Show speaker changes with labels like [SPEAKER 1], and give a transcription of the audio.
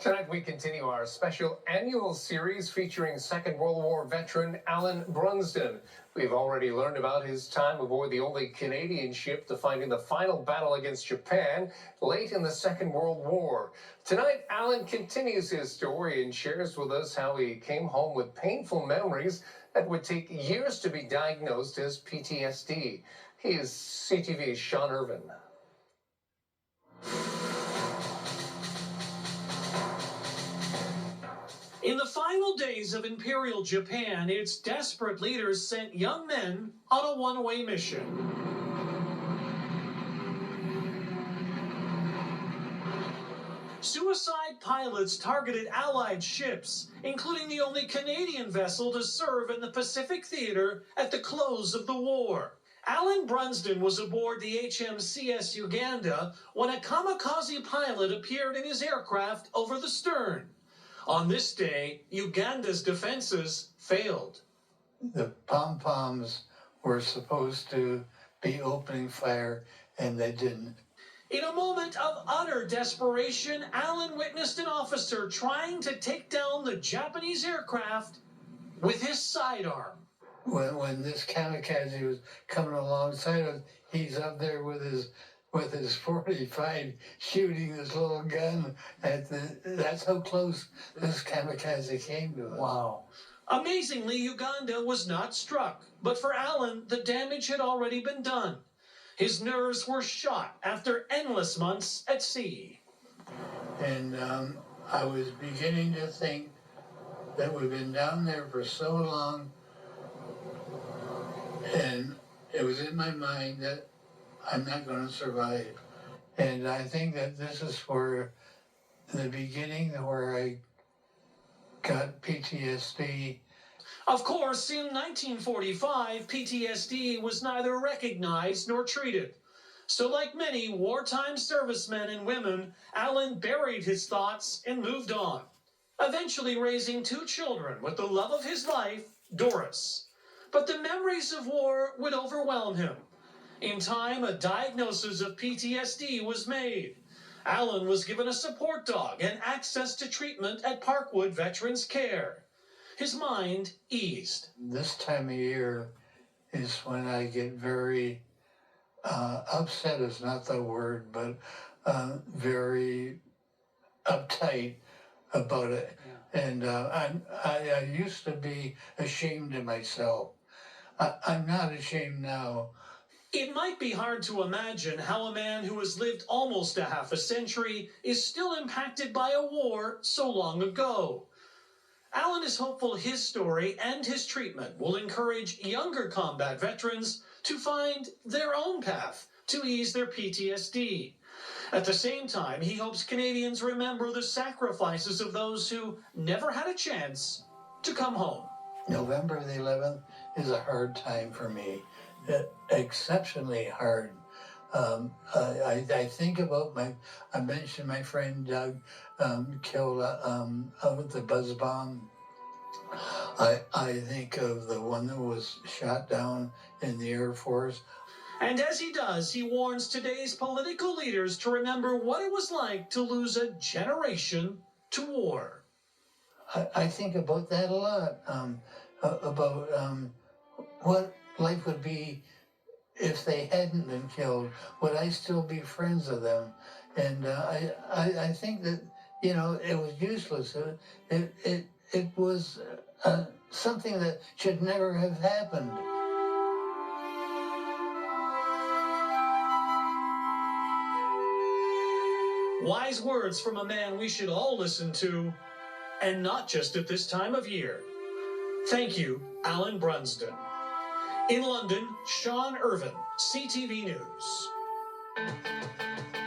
[SPEAKER 1] Tonight we continue our special annual series featuring Second World War veteran Allan Brunsden. We've already learned about his time aboard the only Canadian ship to fight in the final battle against Japan late in the Second World War. Tonight, Allan continues his story and shares with us how he came home with painful memories that would take years to be diagnosed as PTSD. He is CTV's Sean Irvine.
[SPEAKER 2] In the final days of Imperial Japan, its desperate leaders sent young men on a one-way mission. Suicide pilots targeted Allied ships, including the only Canadian vessel to serve in the Pacific theater at the close of the war. Allan Brunsden was aboard the HMCS Uganda when a kamikaze pilot appeared in his aircraft over the stern. On this day, Uganda's defenses failed.
[SPEAKER 3] The pom-poms were supposed to be opening fire, and they didn't.
[SPEAKER 2] In a moment of utter desperation, Allan witnessed an officer trying to take down the Japanese aircraft with his sidearm.
[SPEAKER 3] When this kamikaze was coming alongside us, he's up there with his 45 shooting this little gun that's how close this kamikaze came to us.
[SPEAKER 2] Wow. Amazingly, Uganda was not struck, but for Allan, the damage had already been done. His nerves were shot after endless months at sea.
[SPEAKER 3] And I was beginning to think that we've been down there for so long, and it was in my mind that I'm not going to survive. And I think that this is where, in the beginning, where I got PTSD.
[SPEAKER 2] Of course, in 1945, PTSD was neither recognized nor treated. So like many wartime servicemen and women, Allan buried his thoughts and moved on, eventually raising 2 children with the love of his life, Doris. But the memories of war would overwhelm him. In time, a diagnosis of PTSD was made. Allan was given a support dog and access to treatment at Parkwood Veterans Care. His mind eased.
[SPEAKER 3] This time of year is when I get very upset is not the word, but very uptight about it. Yeah. And I used to be ashamed of myself. I'm not ashamed now.
[SPEAKER 2] It might be hard to imagine how a man who has lived almost a half a century is still impacted by a war so long ago. Allan is hopeful his story and his treatment will encourage younger combat veterans to find their own path to ease their PTSD. At the same time, he hopes Canadians remember the sacrifices of those who never had a chance to come home.
[SPEAKER 3] November the 11th is a hard time for me. Exceptionally hard. I think about I mentioned my friend Doug killed with the buzz bomb. I think of the one that was shot down in the Air Force.
[SPEAKER 2] And as he does, he warns today's political leaders to remember what it was like to lose a generation to war.
[SPEAKER 3] I think about that a lot, about what life would be if they hadn't been killed. Would I still be friends with them? And I think that, it was useless. It was something that should never have happened.
[SPEAKER 2] Wise words from a man we should all listen to, and not just at this time of year. Thank you, Allan Brunsden. In London, Sean Irvine, CTV News.